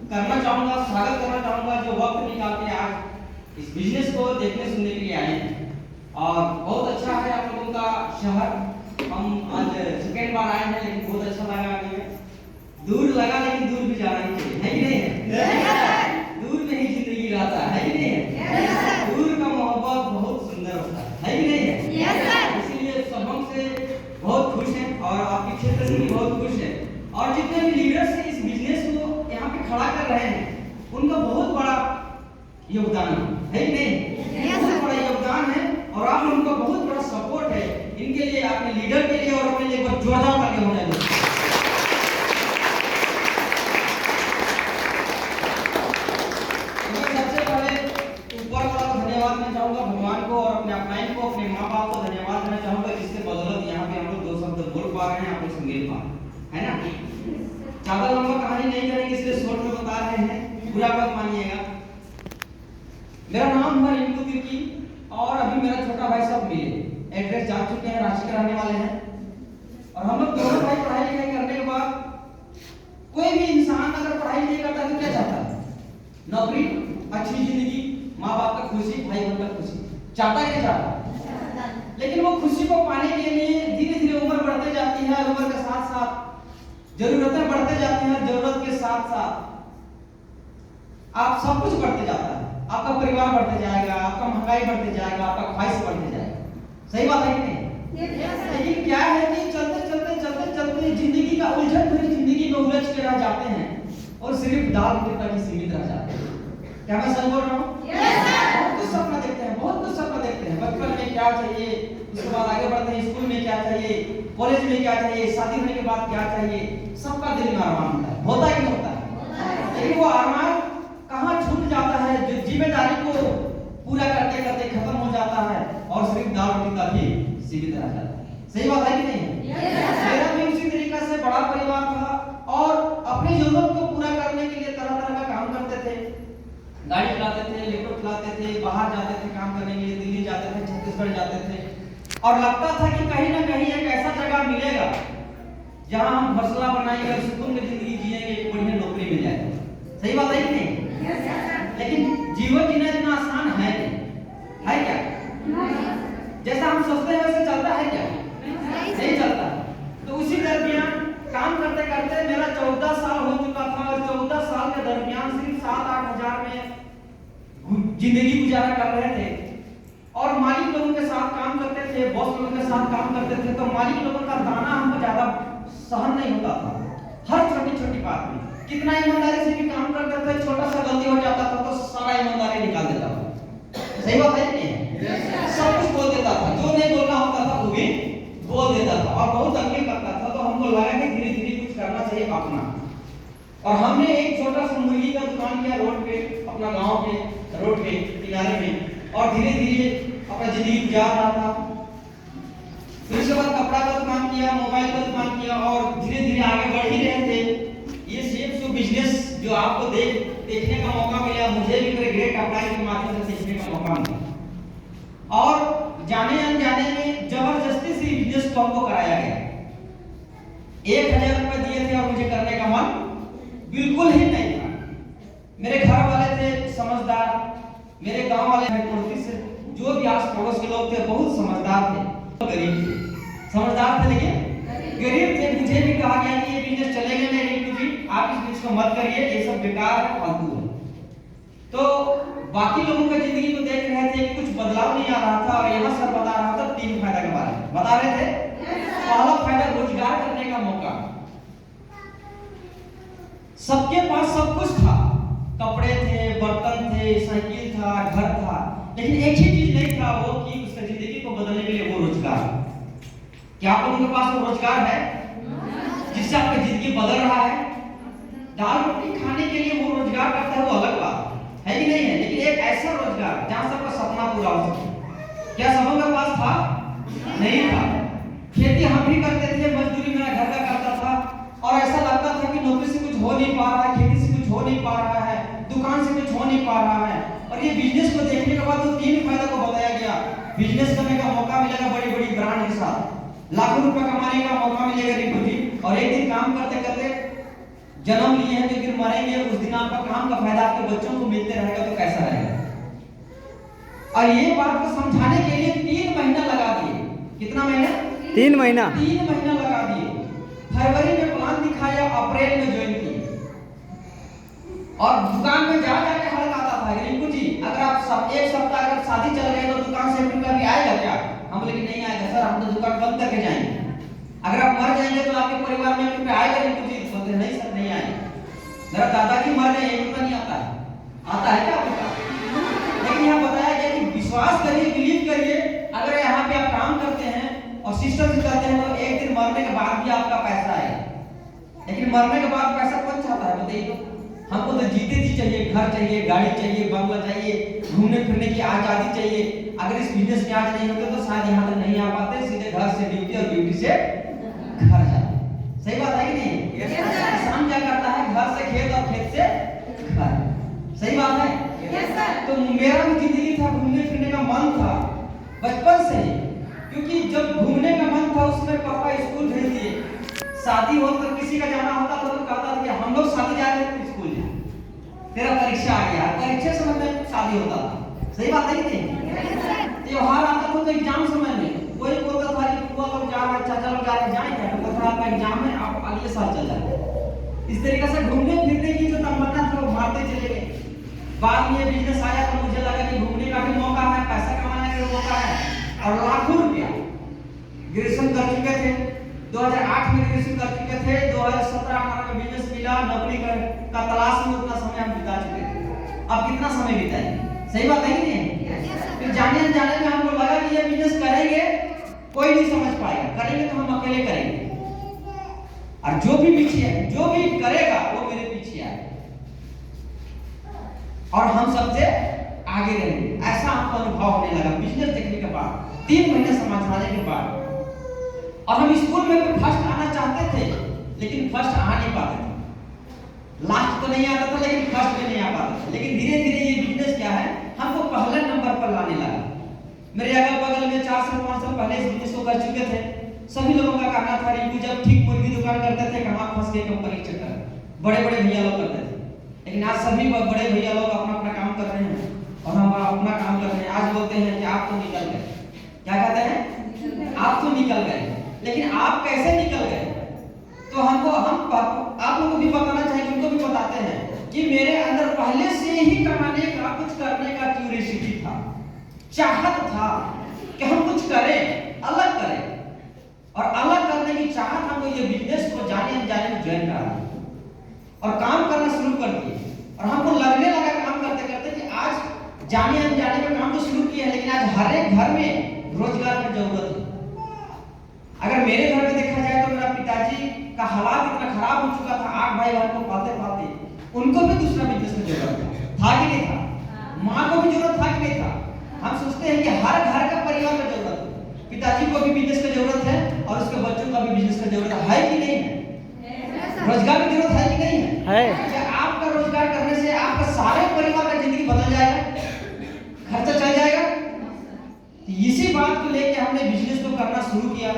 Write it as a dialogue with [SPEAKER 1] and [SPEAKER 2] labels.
[SPEAKER 1] करना चाहूँगा, स्वागत करना चाहूँगा जो वक्त निकाल के आज इस बिजनेस को देखने सुनने के लिए आए हैं। और बहुत अच्छा है आप लोगों का शहर। हम आज सेकेंड बार आए हैं, लेकिन बहुत अच्छा लगा हमें। दूर लगा लेकिन दूर भी जाना ही चाहिए, है कि नहीं है? दूर में ही जिंदगी रहता है कि नहीं है? दूर का मोहब्बत बहुत सुंदर होता है कि नहीं है? इसीलिए सब हमसे बहुत खुश हैं और आपके क्षेत्र से भी बहुत खुश है। और जितने भी लीडर्स हैं इस बिजनेस को यहाँ पे खड़ा कर रहे हैं, उनका बहुत बड़ा योगदान है कि नहीं? बहुत बड़ा योगदान है और आप लोगों का बहुत बड़ा सपोर्ट है। इनके लिए, अपने लीडर के लिए और अपने लिए बहुत जोरदार ताली हो जाए। सबसे पहले ऊपर वाला धन्यवाद मैं चाहूँगा भगवान को और अपने अपनाइन को, अपने माँ बाप को धन्यवाद देना चाहूँगा, जिसके बदौलत यहाँ पे हम लोग दो शब्द बोल पा रहे हैं, आप लोग से मिल पा रहे हैं, है ना? ज्यादा लंबा कहानी नहीं करेंगे, इसलिए शॉर्ट में बता रहे हैं, बुरा मत मानिएगा। मेरा नाम है रिंकू तिर्की और अभी मेरा छोटा भाई सब मिले एड्रेस जान चुके हैं, रांची के रहने वाले हैं। और हम लोग दोनों भाई पढ़ाई लिखाई करने के बाद, कोई भी इंसान अगर पढ़ाई नहीं करता तो क्या चाहता है? नौकरी, अच्छी जिंदगी, माँ बाप का खुशी, भाई बहन का खुशी चाहता है, क्या चाहता? लेकिन वो खुशी को पाने के लिए धीरे धीरे उम्र बढ़ते जाती है, उम्र के साथ साथ जरूरतें बढ़ते जाती हैं, जरूरत के साथ साथ आप सब कुछ बढ़ते जाता है। आपका परिवार बढ़ते जाएगा, आपका महंगाई बढ़ते जाएगा, आपका ख्वाहिश बढ़ते जाएगा। सही बात है कि नहीं? लेकिन क्या है कि चलते चलते चलते चलते जिंदगी का उलझन भरी जिंदगी में उलझ के रह जाते हैं और सिर्फ दाल रोटी तक ही सीमित रह जाते हैं। क्या मैं सच बोल रहा हूँ? बहुत कुछ सपना देखते हैं, बहुत कुछ सपना देखते हैं। बचपन में क्या चाहिए, उसके बाद आगे बढ़ते हैं, स्कूल में क्या चाहिए, कॉलेज में क्या चाहिए, शादी होने के बाद क्या चाहिए, सबका दिल में अरमान होता है कि नहीं होता है? लेकिन वो अरमान कहाँ छूट जाता है, जो जिम्मेदारी को पूरा करते करते खत्म हो जाता है और सिर्फ दाल रोटी तक ही सीमित रह जाता है। सही बात है कि नहीं? मेरा भी उसी तरीका से बड़ा परिवार था और अपनी जरूरत को पूरा करने के लिए तरह तरह का काम करते थे। गाड़ी चलाते थे, लैपटॉप चलाते थे, बाहर जाते थे काम करने के लिए, दिल्ली जाते थे, छत्तीसगढ़ जाते थे और लगता था कि कहीं ना कहीं एक ऐसा जगह मिलेगा जहां हम हौसला बनाएंगे, सुकून में जिंदगी जिएंगे, एक बढ़िया नौकरी मिल जाएगी। सही बात है कि नहीं? लेकिन जीवन जीना इतना आसान है क्या? जैसा हम सोचते हैं वैसे चलता है क्या? नहीं चलता। तो उसी दरमियान काम करते करते मेरा 14 साल हो चुका था और 14 साल के दरमियान सिर्फ 7-8 हजार में जिंदगी गुजारा कर रहे थे और मालिक लोगों के साथ काम करते थे, बॉस लोगों के साथ काम करते थे, तो मालिक लोगों का ताना हमको ज्यादा सहन नहीं होता था। हर छोटी छोटी बात में कितना ईमानदारी से भी काम करते थे, छोटा सा गलती हो जाता था तो सारा ईमानदारी निकाल देता था। सही बात है कि नहीं? सब कुछ बोल देता था, जो नहीं बोलना होता था वो भी बोल देता था और बहुत तकलीफ करता था। तो हमको लगा कि धीरे धीरे कुछ करना चाहिए अपना, और हमने एक छोटा सा मुर्गी का दुकान किया रोड पे, अपना गांव के रोड के किनारे में, और धीरे धीरे अपना जिंदगी गुजार रहा था। फिर उसके बाद कपड़ा का दुकान किया, मोबाइल का दुकान किया और धीरे धीरे आगे बढ़ ही रहे थे। ये सेफ जो बिजनेस जो आपको देखने का मौका मिला, मुझे भी मेरे ग्रेट अपलाइन के माध्यम से सीखने का मौका मिला और जाने अनजाने में जबरदस्ती से बिजनेस को हमको कराया गया। 1000 रुपए दिए थे और मुझे करने का मन बिल्कुल ही नहीं था। मेरे घर वाले थे समझदार, मेरे गांव वाले पड़ोसी से जो भी आस पड़ोस के लोग थे बहुत समझदार थे, गरीब थे, समझदार थे लेकिन गरीब थे। मुझे भी कहा गया कि ये बिजनेस चलेगा नहीं रिंकू जी, आप इस बिजनेस को मत करिए, ये सब बेकार है, फालतू है। तो बाकी लोगों का जिंदगी को देख रहे थे कि कुछ बदलाव नहीं आ रहा था और यहाँ सर बता रहा था 3 फायदा के बारे में बता रहे थे। पहला फायदा रोजगार करने का मौका। सबके पास सब कुछ था, कपड़े थे, बर्तन थे, साइकिल था, घर था, लेकिन एक ही चीज नहीं था, वो कि उसकी जिंदगी को बदलने के लिए वो रोजगार। क्या आप लोगों के पास वो रोजगार है जिससे आपकी जिंदगी बदल रहा है? दाल रोटी खाने के लिए वो रोजगार करता है, वो अलग बात है कि नहीं है? लेकिन एक ऐसा रोजगार जहां सबका सपना पूरा हो सके, क्या सबों के पास था? नहीं था। खेती हम भी करते थे, मजदूरी मेरा घर का करता था और ऐसा लगता था कि नौकरी से कुछ हो नहीं पा रहा है, खेती से कुछ हो नहीं पा रहा है, दुकान से कुछ हो नहीं पा रहा है। और ये बिजनेस को देखने के बाद तो 3 फायदा को बताया गया। बिजनेस करने का मौका मिलेगा बड़ी बड़ी ब्रांड के साथ, लाखों रुपए कमाने का मौका मिलेगा रिंकू जी, और एक दिन काम करते करते जन्म लिए हैं, जो दिन मरेंगे उस दिन आपका काम का फायदा आपके बच्चों को मिलते रहेगा तो कैसा रहेगा। और ये बात को समझाने के लिए 3 महीना लगा दिए। कितना महीना?
[SPEAKER 2] 3 महीना।
[SPEAKER 1] 3 महीना लगा दिए। फरवरी में प्लान दिखाया, अप्रैल में ज्वाइन किए और दुकान में जा जाके हड़काता था, रिंकू जी अगर आप सब एक सप्ताह अगर शादी चल रही है तो दुकान से अप्रैल में भी आएगा क्या? हम बोले कि नहीं आएगा सर, हम तो दुकान बंद करके जाएंगे। अगर आप मर जाएंगे तो आपके परिवार में 1 रुपया आएगा रिंकू जी? बोलते नहीं सर नहीं आएगा। मेरा दादाजी मर गए, 1 रुपया नहीं आता है। आता है क्या आपका? लेकिन यहाँ बताया गया कि विश्वास करिए, बिलीव करिए, अगर यहाँ पे आप काम करते हैं और सिस्टम से करते हैं तो एक दिन मरने के बाद भी आपका पैसा आएगा। लेकिन मरने के बाद पैसा कौन चाहता है बताइए तो? हमको तो जीते जी चाहिए, घर चाहिए, गाड़ी चाहिए, बंगला चाहिए, घूमने फिरने की आजादी चाहिए। अगर इस बिजनेस में आज नहीं होते तो शायद यहाँ तक नहीं आ पाते, सीधे घर से ड्यूटी और ड्यूटी से घर जाते। सही बात है कि नहीं? किसान क्या करता है? घर से खेत और खेत से घर। सही बात है? तो मेरा भी जिंदगी था, घूमने फिरने का मन था बचपन से ही, क्योंकि जब घूमने का मन था उसमें पापा स्कूल भेज दिए। शादी हो तो किसी का जाना होता तो कहता था कि हम लोग शादी जा रहे हैं स्कूल जा, तेरा परीक्षा आ गया, परीक्षा समय में शादी होता था। सही बात है कि नहीं? त्योहार आता था तो एग्जाम समय में कोई बोलता था कि बुआ लोग जा रहे हैं, चाचा लोग जा रहे हैं, जाएंगे तो कहता आपका एग्जाम है, आप अगले साल चल जाए। इस तरीके से घूमने फिरने की जो तमन्ना था वो मारते चले गए। बाद में बिजनेस आया तो मुझे लगा कि घूमने का भी मौका है, पैसा कमाने का भी मौका है, और लाखों रुपया ग्रेजुएशन कर चुके थे, 2008 में ग्रेजुएशन कर चुके थे, 2017-18 में बिजनेस मिला, नौकरी का तलाश में उतना समय हम बिता चुके थे। अब कितना समय बिताएंगे? सही बात है कि नहीं? फिर जाने अनजाने में हमको लगा कि ये बिजनेस करेंगे कोई नहीं समझ पाएगा, करेंगे तो हम अकेले करेंगे, और जो भी पीछे है, जो भी करेगा वो मेरे पीछे आएगा और हम सबसे आगे रहेंगे। ऐसा हमको अनुभव होने लगा बिजनेस देखने के बाद, 3 महीने समझाने के बाद। और हम स्कूल में भी फर्स्ट आना चाहते थे लेकिन फर्स्ट आ नहीं पाते थे। लास्ट तो नहीं आता था लेकिन फर्स्ट भी नहीं आ पाता था। लेकिन धीरे धीरे ये बिजनेस क्या है हमको पहले नंबर पर लाने लगा। मेरे अगल बगल में 4 साल 5 साल पहले इस बिजनेस को कर चुके थे। सभी लोगों का कहना था रिंकू जब ठीक मुर्गी दुकान करते थे कहाँ फंस गए कंपनी के चक्कर, बड़े बड़े भैया लोग करते थे। लेकिन आज सभी बड़े भैया लोग अपना अपना काम कर रहे हैं और हम अपना काम कर रहे हैं। आज बोलते हैं कि आप तो निकल गए, क्या कहते हैं? आप तो निकल गए। लेकिन आप कैसे निकल गए? तो हमको आप लोगों को भी बताना चाहिए, उनको भी बताते हैं कि मेरे अंदर पहले से ही कमाने का, कुछ करने का क्यूरियोसिटी था, चाहत था कि हम कुछ करें, अलग करें, और अलग करने की चाहत हमको ये बिजनेस को जाने अनजाने में ज्वाइन करा और काम करना शुरू कर दिए। और हमको लगने लगा काम करते करते कि आज जाने अनजाने में काम तो शुरू किया है लेकिन आज हर एक घर में रोजगार की जरूरत है। अगर मेरे घर में देखा जाए तो मेरा पिताजी का हालात इतना खराब हो चुका था, 8 भाई बहन को पालते पालते उनको भी दूसरा बिजनेस की जरूरत था कि नहीं था? माँ को भी जरूरत था कि नहीं था? हम सोचते हैं कि हर घर का परिवार में जरूरत है, पिताजी को भी बिजनेस की जरूरत है और उसके बच्चों का भी बिजनेस की जरूरत है कि नहीं है? रोजगार की जरूरत है कि नहीं है? क्या आपका रोजगार करने से आपका सारे परिवार का जिंदगी बदल जाएगा, खर्चा चल जाएगा? इसी बात को लेकर हमने बिजनेस को करना शुरू किया।